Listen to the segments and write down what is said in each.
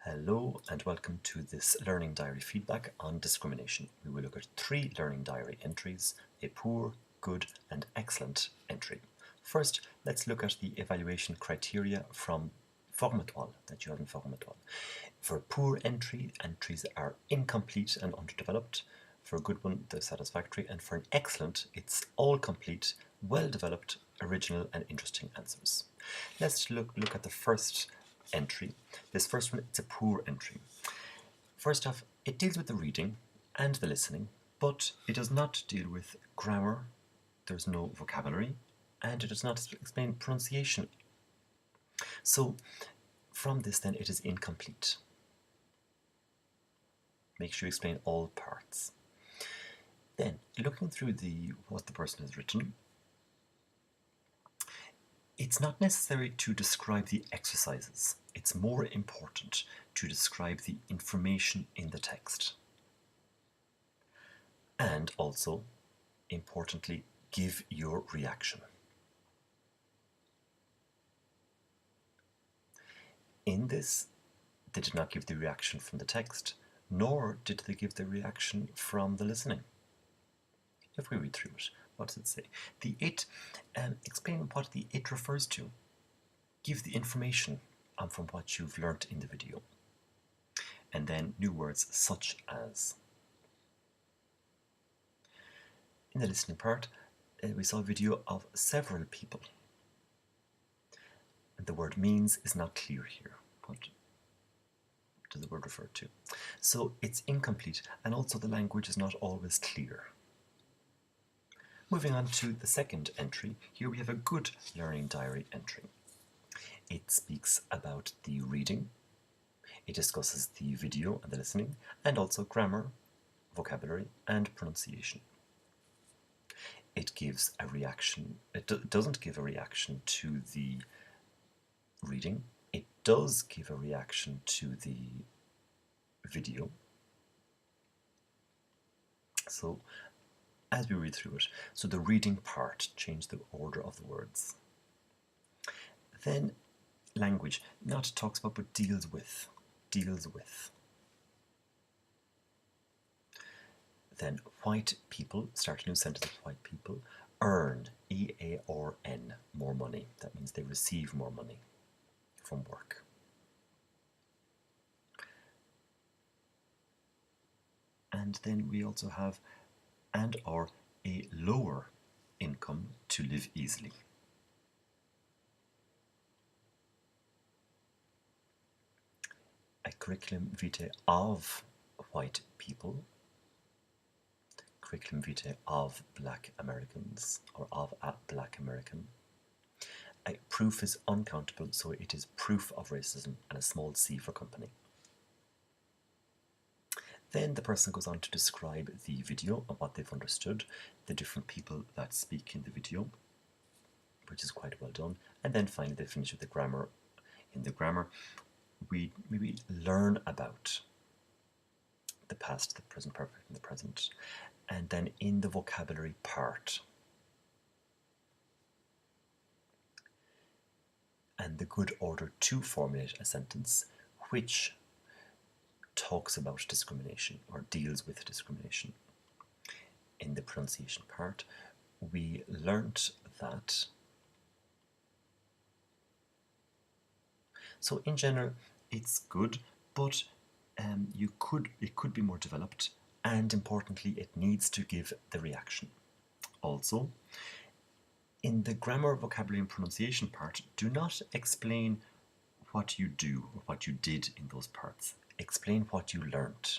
Hello and welcome to this learning diary feedback on discrimination. We will look at 3 learning diary entries, a poor, good and excellent entry. First, let's look at the evaluation criteria from Forme-Étoile that you have in Forme-Étoile. For a poor entry, entries are incomplete and underdeveloped. For a good one, they're satisfactory, and for an excellent, it's all complete, well-developed, original and interesting answers. Let's look at the first entry. This first one, it's a poor entry. First off, it deals with the reading and the listening, but it does not deal with grammar, there's no vocabulary, and it does not explain pronunciation. So from this then, it is incomplete. Make sure you explain all parts. Then, looking through what the person has written, it's not necessary to describe the exercises. It's more important to describe the information in the text. And also, importantly, give your reaction. In this, they did not give the reaction from the text, nor did they give the reaction from the listening. If we read through it, what does it say? The it, explain what the it refers to. Give the information from what you've learnt in the video. And then new words such as. In the listening part, we saw a video of several people. And the word means is not clear here. What does the word refer to? So it's incomplete, and also the language is not always clear. Moving on to the second entry, here we have a good learning diary entry. It speaks about the reading, it discusses the video and the listening, and also grammar, vocabulary and pronunciation. It gives a reaction, it doesn't give a reaction to the reading, it does give a reaction to the video. So as we read through it, so the reading part, change the order of the words. Then language, not talks about but deals with. Then white people, start a new sentence with white people, earn, E-A-R-N, more money. That means they receive more money from work. And then we also have and or a lower income to live easily. A curriculum vitae of white people, curriculum vitae of black Americans, or of a black American. A proof is uncountable, so it is proof of racism, and a small c for company. Then the person goes on to describe the video and what they've understood, the different people that speak in the video, which is quite well done. And then finally they finish with the grammar. In the grammar, we learn about the past, the present perfect and the present. And then in the vocabulary part, and the good order to formulate a sentence which talks about discrimination or deals with discrimination. In the pronunciation part, we learnt that. So in general, it's good, but it could be more developed, and importantly, it needs to give the reaction. Also, in the grammar, vocabulary and pronunciation part, do not explain what you do or what you did in those parts. Explain what you learnt.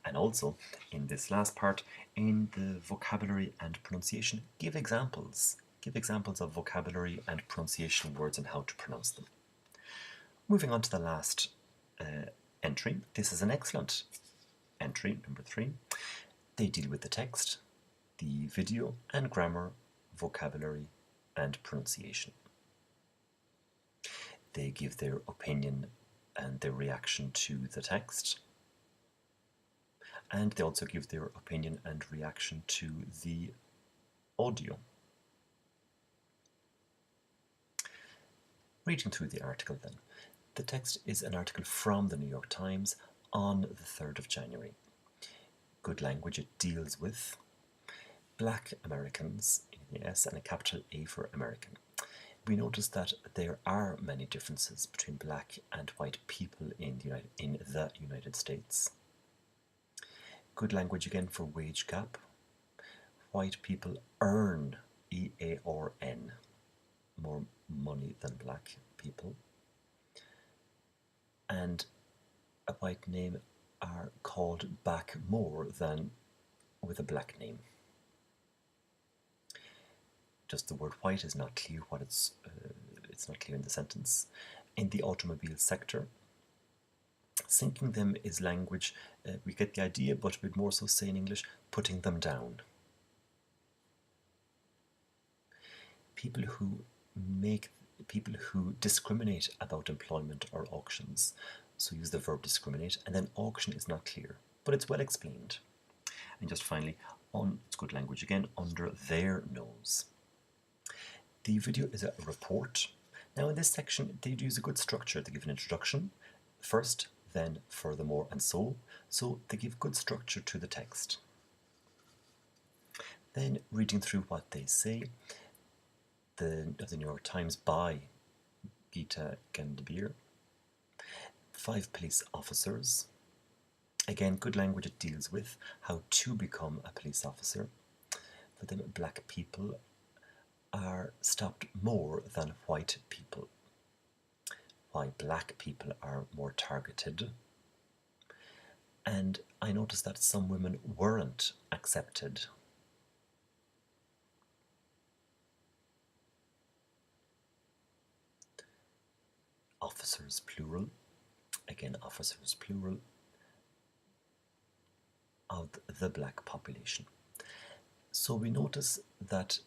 And also, in this last part, in the vocabulary and pronunciation, give examples. Give examples of vocabulary and pronunciation words and how to pronounce them. Moving on to the last entry. This is an excellent entry, number 3. They deal with the text, the video, and grammar, vocabulary, and pronunciation. They give their opinion and their reaction to the text, and they also give their opinion and reaction to the audio. Reading through the article then. The text is an article from the New York Times on the 3rd of January. Good language, it deals with Black Americans in the S and a capital A for American. We notice that there are many differences between black and white people in the United States. Good language again for wage gap. White people earn, EARN, more money than black people. And a white name are called back more than with a black name. Just the word white is not clear what it's not clear in the sentence. In the automobile sector, sinking them is language, we get the idea, but we'd more so say in English, putting them down. People who discriminate about employment or auctions. So use the verb discriminate, and then auction is not clear, but it's well explained. And just finally, it's good language again, under their nose. The video is a report. Now in this section, they use a good structure. They give an introduction, first, then, furthermore, and so. So they give good structure to the text. Then reading through what they say, the New York Times by Gita Gandabir. 5 police officers. Again, good language, it deals with how to become a police officer. For them, black people are stopped more than white people. Why black people are more targeted. And I noticed that some women weren't accepted. Officers plural, again officers plural, of the black population. So we notice that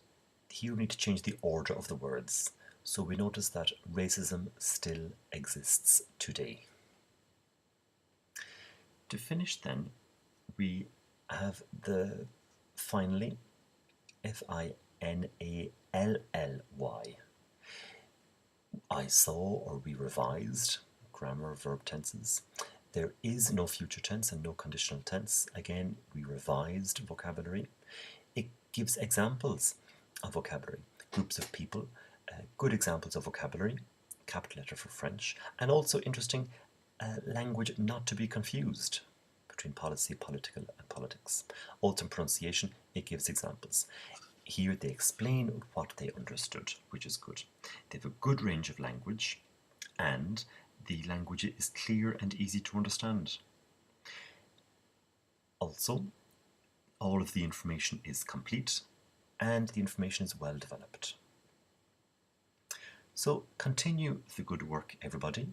here we need to change the order of the words. So we notice that racism still exists today. To finish then, we have the finally, Finally. I saw, or we revised, grammar, verb tenses. There is no future tense and no conditional tense. Again, we revised vocabulary. It gives examples of vocabulary, groups of people, good examples of vocabulary, capital letter for French, and also interesting language not to be confused between policy, political, and politics. Also in pronunciation, it gives examples. Here they explain what they understood, which is good. They have a good range of language, and the language is clear and easy to understand. Also, all of the information is complete, and the information is well developed. So continue the good work, everybody.